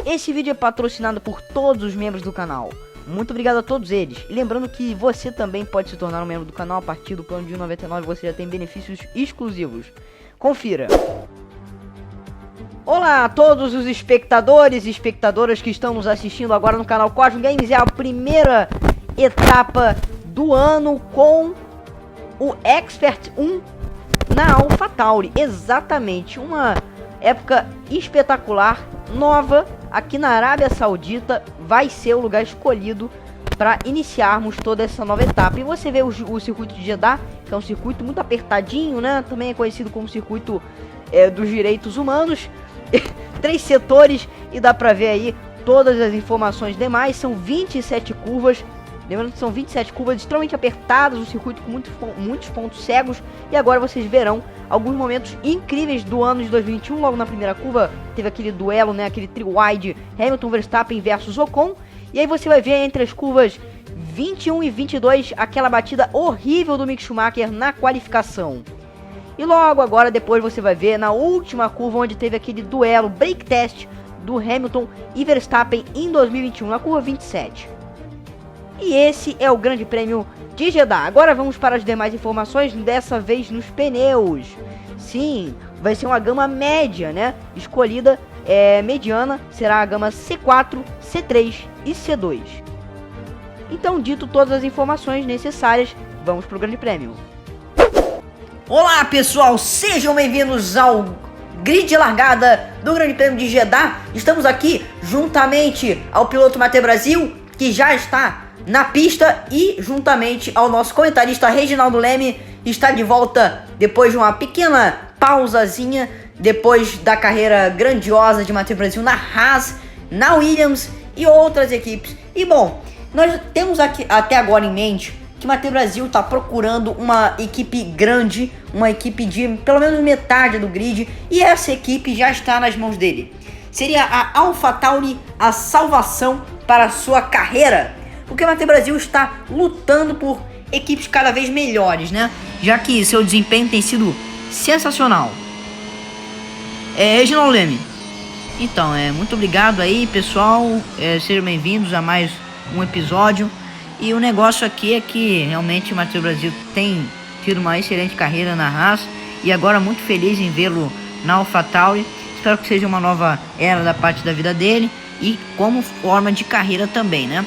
Esse vídeo é patrocinado por todos os membros do canal. Muito obrigado a todos eles. E lembrando que você também pode se tornar um membro do canal. A partir do plano de R$1,99 você já tem benefícios exclusivos. Confira. Olá a todos os espectadores e espectadoras que estão nos assistindo agora no canal Cosmo Games. É a primeira etapa do ano com o Expert 1 na AlphaTauri. Exatamente, uma época espetacular, nova, aqui na Arábia Saudita. Vai ser o lugar escolhido para iniciarmos toda essa nova etapa. E você vê o circuito de Jeddah, que é um circuito muito apertadinho, né? Também é conhecido como circuito dos direitos humanos. 3 setores e dá pra ver aí todas as informações demais. São 27 curvas. Lembrando que são 27 curvas extremamente apertadas, um circuito com muitos pontos cegos. E agora vocês verão alguns momentos incríveis do ano de 2021. Logo na primeira curva teve aquele duelo, né, aquele trio wide Hamilton, Verstappen versus Ocon. E aí você vai ver entre as curvas 21 e 22 aquela batida horrível do Mick Schumacher na qualificação. E logo agora depois você vai ver na última curva onde teve aquele duelo break test do Hamilton e Verstappen em 2021, na curva 27. E esse é o grande prêmio de Jeddah. Agora vamos para as demais informações, dessa vez nos pneus. Sim, vai ser uma gama média, né? Escolhida mediana, será a gama C4, C3 e C2. Então, dito todas as informações necessárias, vamos para o grande prêmio. Olá pessoal, sejam bem-vindos ao grid de largada do Grande Prêmio de Jeddah. Estamos aqui juntamente ao piloto Matheus Brasil, que já está na pista, e juntamente ao nosso comentarista Reginaldo Leme, está de volta depois de uma pequena pausazinha, depois da carreira grandiosa de Matheus Brasil na Haas, na Williams e outras equipes. E bom, nós temos aqui até agora em mente que Matheus Brasil está procurando uma equipe grande, uma equipe de pelo menos metade do grid, e essa equipe já está nas mãos dele. Seria a AlphaTauri a salvação para a sua carreira, porque Matheus Brasil está lutando por equipes cada vez melhores, né? Já que seu desempenho tem sido sensacional. Reginaldo Leme. Então, muito obrigado aí, pessoal. Sejam bem-vindos a mais um episódio. E o negócio aqui é que realmente o Matheus Brasil tem tido uma excelente carreira na Haas, e agora muito feliz em vê-lo na AlphaTauri. Espero que seja uma nova era da parte da vida dele e como forma de carreira também, né?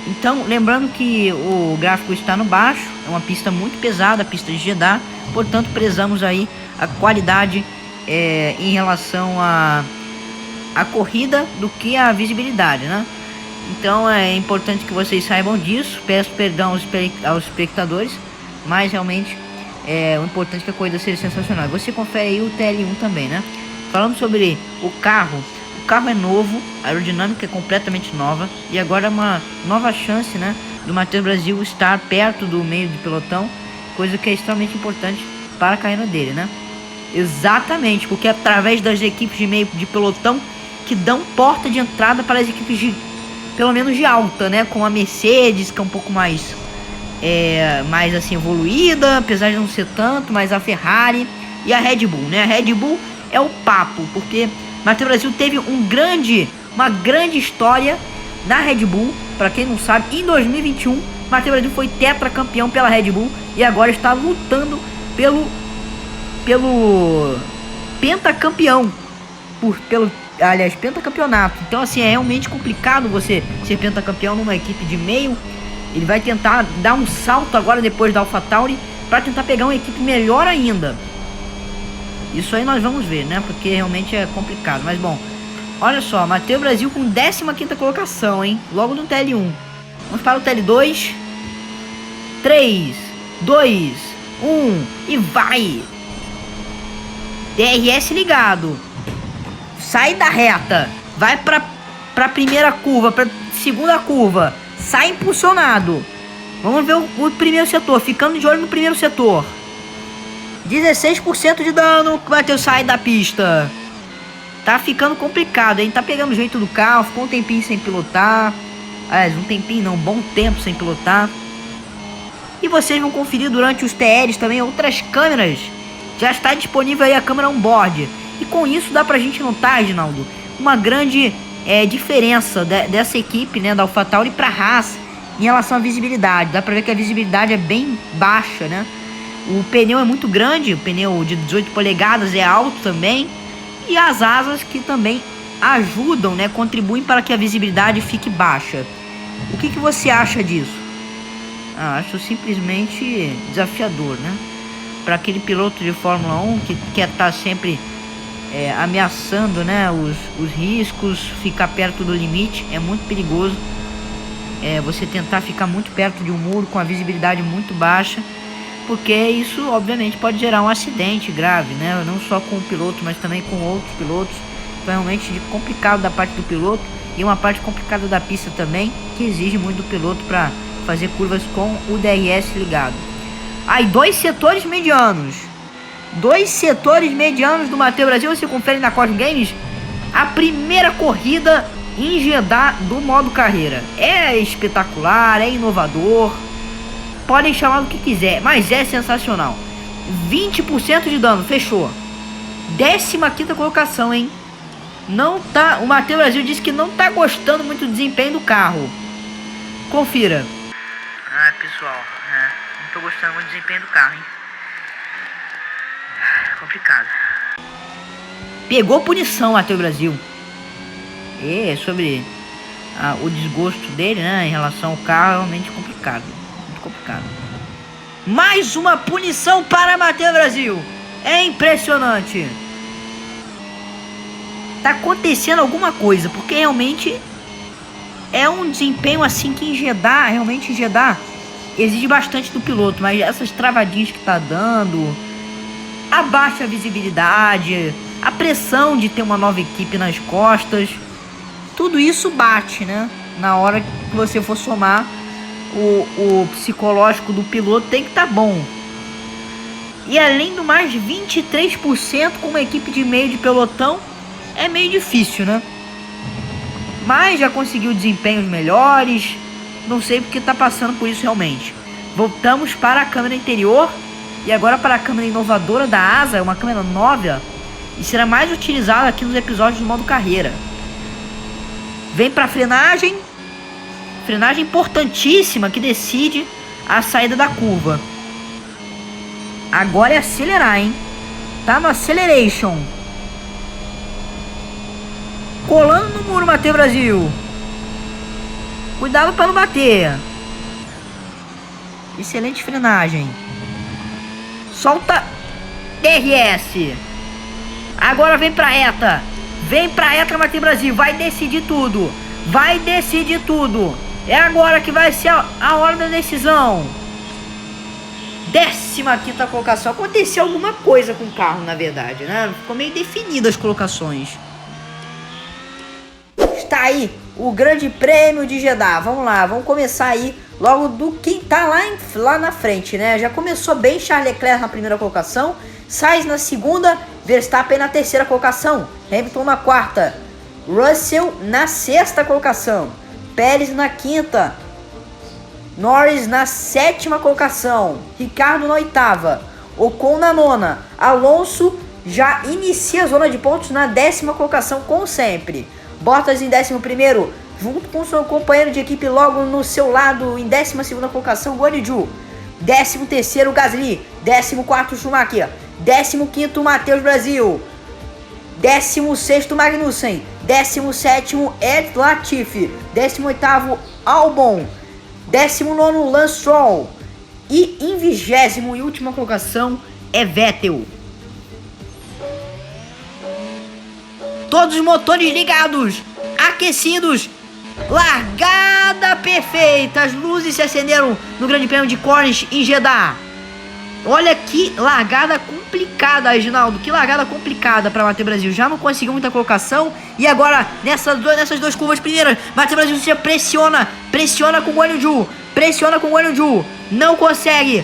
Então, lembrando que o gráfico está no baixo, é uma pista muito pesada, a pista de Jeddah, portanto prezamos aí a qualidade em relação à corrida do que a visibilidade, né? Então é importante que vocês saibam disso. Peço perdão aos espectadores, mas realmente o importante é que a corrida seja sensacional. Você confere aí o TL1 também, né? Falando sobre o carro é novo, a aerodinâmica é completamente nova, e agora é uma nova chance, né, do Matheus Brasil estar perto do meio de pelotão, coisa que é extremamente importante para a carreira dele, né? Exatamente, porque é através das equipes de meio de pelotão que dão porta de entrada para as equipes de pelo menos de alta, né? Com a Mercedes, que é um pouco mais assim evoluída, apesar de não ser tanto, mas a Ferrari e a Red Bull, né? A Red Bull é o papo, porque Matheus Brasil teve uma grande história na Red Bull. Para quem não sabe, em 2021 Matheus Brasil foi tetracampeão pela Red Bull e agora está lutando pelo pentacampeão, aliás, pentacampeonato. Então assim, é realmente complicado você ser pentacampeão numa equipe de meio. Ele vai tentar dar um salto agora depois da AlphaTauri para tentar pegar uma equipe melhor ainda. Isso aí nós vamos ver, né? Porque realmente é complicado. Mas bom, olha só, Matheus Brasil com 15ª colocação, hein? Logo no TL1. Vamos para o TL2. 3, 2, 1 e vai! DRS ligado. Sai da reta, vai pra primeira curva, pra segunda curva, sai impulsionado. Vamos ver o primeiro setor, ficando de olho no primeiro setor. 16% de dano, o Matheus sai da pista. Tá ficando complicado, hein? Tá pegando o jeito do carro, ficou um tempinho sem pilotar. Um tempinho não, um bom tempo sem pilotar. E vocês vão conferir durante os TLs também outras câmeras. Já está disponível aí a câmera on-board. E com isso dá pra gente notar, Reginaldo, uma grande diferença dessa equipe, né, da AlphaTauri para Haas em relação à visibilidade. Dá pra ver que a visibilidade é bem baixa, né? O pneu é muito grande, o pneu de 18 polegadas é alto também. E as asas que também ajudam, né, contribuem para que a visibilidade fique baixa. O que você acha disso? Acho simplesmente desafiador, né? Para aquele piloto de Fórmula 1 que quer estar sempre ameaçando, né, os riscos, ficar perto do limite, é muito perigoso. Você tentar ficar muito perto de um muro com a visibilidade muito baixa, porque isso obviamente pode gerar um acidente grave, né? Não só com o piloto, mas também com outros pilotos. Então é realmente complicado da parte do piloto e uma parte complicada da pista também, que exige muito do piloto para fazer curvas com o DRS ligado. Aí, dois setores medianos do Matheus Brasil. Você confere na Cosmo Games a primeira corrida em Jeddah do modo carreira. É espetacular, é inovador, podem chamar do que quiser, mas é sensacional. 20% de dano, fechou. 15ª colocação, hein? Não tá, o Matheus Brasil disse que não tá gostando muito do desempenho do carro. Confira. Pessoal, não tô gostando muito do desempenho do carro, hein? Complicado. Pegou punição, Matheus Brasil. Sobre o desgosto dele, né, em relação ao carro, realmente complicado. Muito complicado. Mais uma punição para Matheus Brasil. É impressionante. Tá acontecendo alguma coisa, porque realmente é um desempenho assim que em Jeddah, realmente em Jeddah, exige bastante do piloto, mas essas travadinhas que tá dando, a baixa visibilidade, a pressão de ter uma nova equipe nas costas, tudo isso bate, né? Na hora que você for somar, o psicológico do piloto tem que estar bom. E além do mais, 23% com uma equipe de meio de pelotão é meio difícil, né? Mas já conseguiu desempenhos melhores. Não sei porque tá passando por isso realmente. Voltamos para a câmera interior. E agora para a câmera inovadora da asa. Uma câmera nova. E será mais utilizada aqui nos episódios do modo carreira. Vem para a frenagem. Frenagem importantíssima que decide a saída da curva. Agora é acelerar, hein? Tá no acceleration. Colando no muro, Matheus Brasil. Cuidado para não bater. Excelente frenagem. Solta DRS. Agora vem pra reta. Vem pra reta, Matheus Brasil. Vai decidir tudo. Vai decidir tudo. É agora que vai ser a hora da decisão. 15ª colocação. Aconteceu alguma coisa com o carro, na verdade, né? Ficou meio definido as colocações. Está aí o Grande Prêmio de Jeddah. Vamos lá, vamos começar aí logo do quem tá lá na frente, né? Já começou bem Charles Leclerc na primeira colocação, Sainz na segunda, Verstappen na terceira colocação, Hamilton na quarta, Russell na sexta colocação, Pérez na quinta, Norris na sétima colocação, Ricardo na oitava, Ocon na nona, Alonso já inicia a zona de pontos na 10ª colocação, como sempre. Bottas em 11º, junto com seu companheiro de equipe logo no seu lado, em 12ª colocação, Guan Yu Zhou. 13º, Gasly. 14º, Schumacher. 15º, Matheus Brasil. 16º, Magnussen. 17º, Ed Latifi. 18º, Albon. 19º, Lance Stroll. E em 20ª e última colocação é Vettel. Todos os motores ligados, aquecidos, largada perfeita. As luzes se acenderam no Grande Prêmio de Corniche em Jeddah. Olha que largada complicada, Reginaldo. Que largada complicada para Matheus Brasil. Já não conseguiu muita colocação. E agora, nessas duas curvas primeiras, Matheus Brasil se pressiona com o Guan Yu Zhou. Pressiona com o Guan Yu Zhou. Não consegue.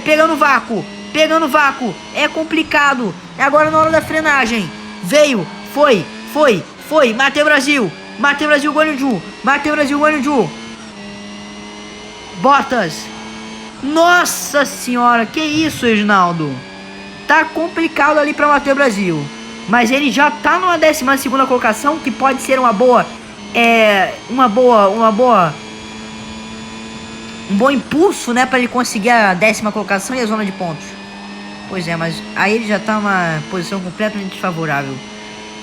Pegando vácuo. É complicado. É agora na hora da frenagem. Veio. Foi. Matheus Brasil, Guan Yu Zhou. Bottas. Nossa senhora, que isso, Reginaldo? Tá complicado ali para Matheus Brasil. Mas ele já tá numa 12ª colocação, que pode ser um bom impulso, né, para ele conseguir a 10ª colocação e a zona de pontos. Pois é, mas aí ele já tá numa posição completamente desfavorável.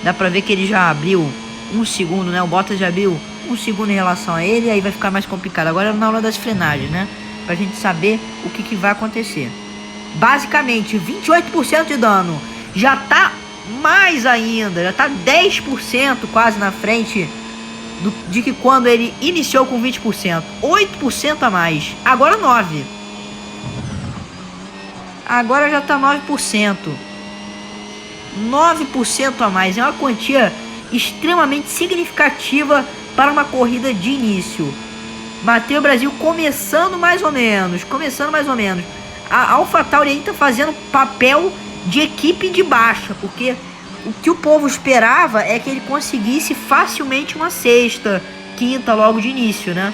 Dá pra ver que ele já abriu 1 segundo, né? O Bottas já abriu 1 segundo em relação a ele, aí vai ficar mais complicado. Agora na hora das frenagens, né? Pra gente saber o que vai acontecer. Basicamente, 28% de dano. Já tá mais ainda, já tá 10% quase na frente de que quando ele iniciou com 20%. 8% a mais. Agora 9%. Agora já tá 9%. 9% a mais. É uma quantia extremamente significativa para uma corrida de início. Matheus Brasil começando mais ou menos. A AlphaTauri aí tá fazendo papel de equipe de baixa, porque o que o povo esperava é que ele conseguisse facilmente uma 6ª, 5ª logo de início, né?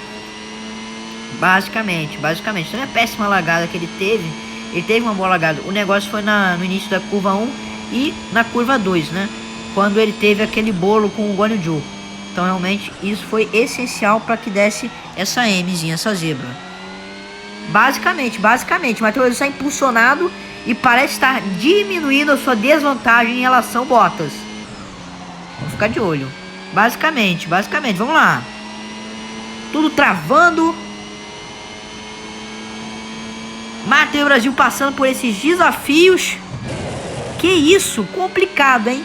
Basicamente. Então é a péssima largada que ele teve. Ele teve uma boa largada. O negócio foi no início da curva 1 e na curva 2, né? Quando ele teve aquele bolo com o Guanyu Zhou. Então realmente isso foi essencial para que desse essa Mzinha, essa zebra. Basicamente, o Matheus está impulsionado e parece estar diminuindo a sua desvantagem em relação ao Bottas. Vamos ficar de olho. Basicamente, vamos lá. Tudo travando. Matheus Brasil passando por esses desafios. Que isso, complicado, hein?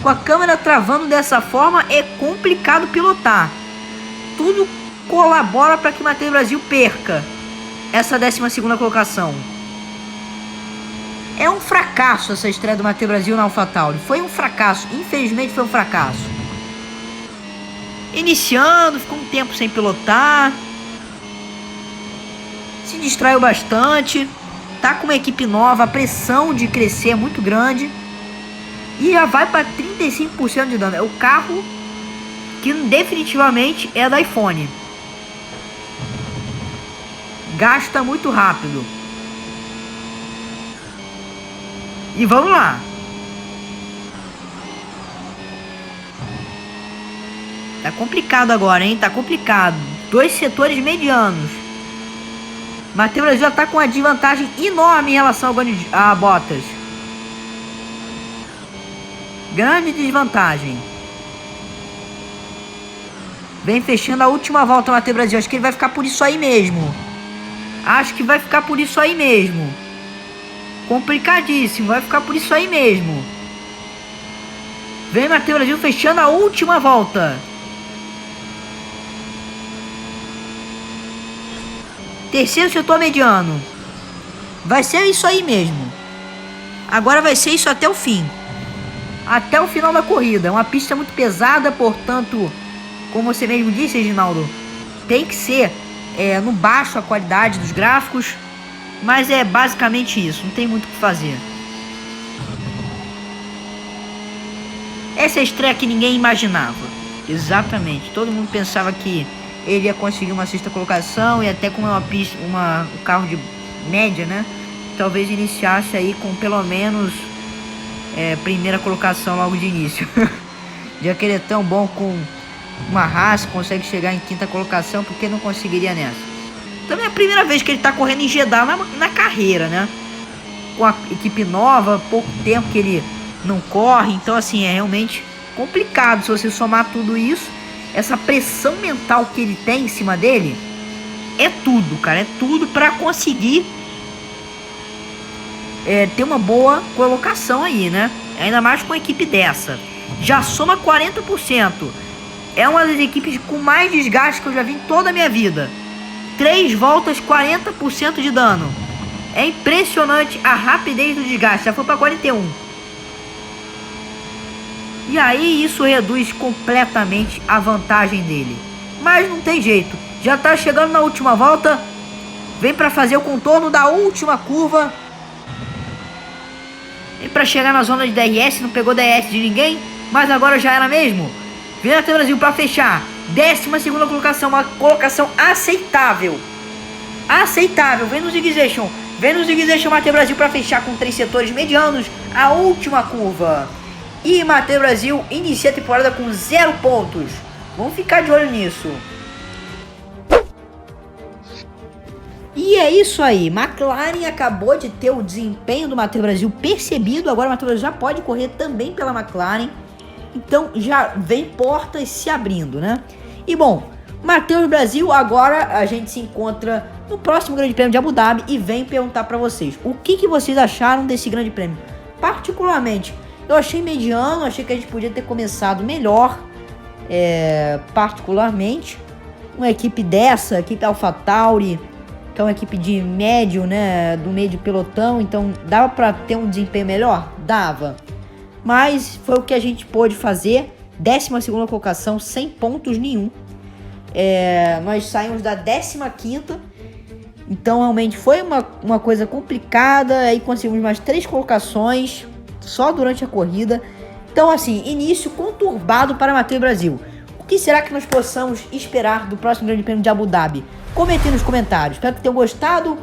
Com a câmera travando dessa forma é complicado pilotar. Tudo colabora para que Matheus Brasil perca essa 12ª colocação. É um fracasso essa estreia do Matheus Brasil na AlphaTauri. Foi um fracasso, infelizmente foi um fracasso. Iniciando, ficou um tempo sem pilotar. Se distraiu bastante. Tá com uma equipe nova, a pressão de crescer é muito grande. E já vai para 35% de dano. É o carro que definitivamente é da iPhone. Gasta muito rápido. E vamos lá. Tá complicado agora, hein? Tá complicado. 2 setores medianos. Matheus Brasil já tá com uma desvantagem enorme em relação a Bottas. Grande desvantagem. Vem fechando a última volta, Matheus Brasil. Acho que ele vai ficar por isso aí mesmo. Complicadíssimo. Vai ficar por isso aí mesmo. Vem Matheus Brasil fechando a última volta. Terceiro setor mediano. Vai ser isso aí mesmo. Agora vai ser isso até o fim. Até o final da corrida. É uma pista muito pesada, portanto, como você mesmo disse, Reginaldo, tem que ser no baixo a qualidade dos gráficos. Mas é basicamente isso. Não tem muito o que fazer. Essa é a estreia que ninguém imaginava. Exatamente. Todo mundo pensava que ele ia conseguir uma 6ª colocação e até com um carro de média, né? Talvez iniciasse aí com pelo menos primeira colocação logo de início. Já que ele é tão bom com uma Haas, consegue chegar em 5ª colocação, porque não conseguiria nessa? Também é a primeira vez que ele tá correndo em Jeddah na carreira, né? Com a equipe nova, pouco tempo que ele não corre, então assim, é realmente complicado se você somar tudo isso. Essa pressão mental que ele tem em cima dele é tudo, cara. É tudo pra conseguir ter uma boa colocação aí, né? Ainda mais com uma equipe dessa. Já soma 40%. É uma das equipes com mais desgaste que eu já vi em toda a minha vida. 3 voltas, 40% de dano. É impressionante a rapidez do desgaste. Já foi pra 41%. E aí isso reduz completamente a vantagem dele. Mas não tem jeito. Já tá chegando na última volta. Vem para fazer o contorno da última curva. Vem para chegar na zona de DRS. Não pegou DRS de ninguém. Mas agora já era mesmo. Vem até o Brasil para fechar. 12ª colocação. Uma colocação aceitável. Aceitável. Vem no Zigzation. Vem no Zigzation Matheus Brasil para fechar com 3 setores medianos. A última curva. E Matheus Brasil inicia a temporada com 0 pontos. Vamos ficar de olho nisso. E é isso aí, McLaren acabou de ter o desempenho do Matheus Brasil percebido, agora o Matheus Brasil já pode correr também pela McLaren, então já vem portas se abrindo, né? E bom, Matheus Brasil, agora a gente se encontra no próximo Grande Prêmio de Abu Dhabi e vem perguntar pra vocês, o que vocês acharam desse Grande Prêmio? Particularmente, eu achei mediano, achei que a gente podia ter começado melhor, particularmente, uma equipe dessa, equipe AlphaTauri, que é uma equipe de médio, né, do meio de pelotão, então dava para ter um desempenho melhor? Dava. Mas foi o que a gente pôde fazer, 12ª colocação, sem pontos nenhum. Nós saímos da 15ª, então realmente foi uma coisa complicada, aí conseguimos mais 3 colocações, só durante a corrida. Então assim, início conturbado para Matheus Brasil. O que será que nós possamos esperar do próximo Grande Prêmio de Abu Dhabi? Comentem nos comentários, espero que tenham gostado.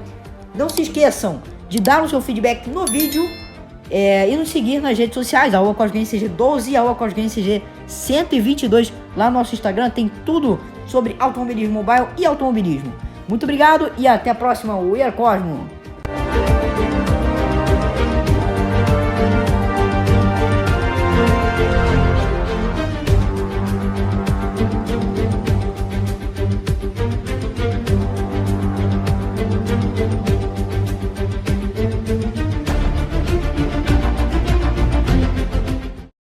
Não se esqueçam de dar o seu feedback no vídeo e nos seguir nas redes sociais, @CosGameCG12 e @CosGameCG122. Lá no nosso Instagram tem tudo sobre automobilismo mobile e automobilismo. Muito obrigado e até a próxima. We are Cosmo!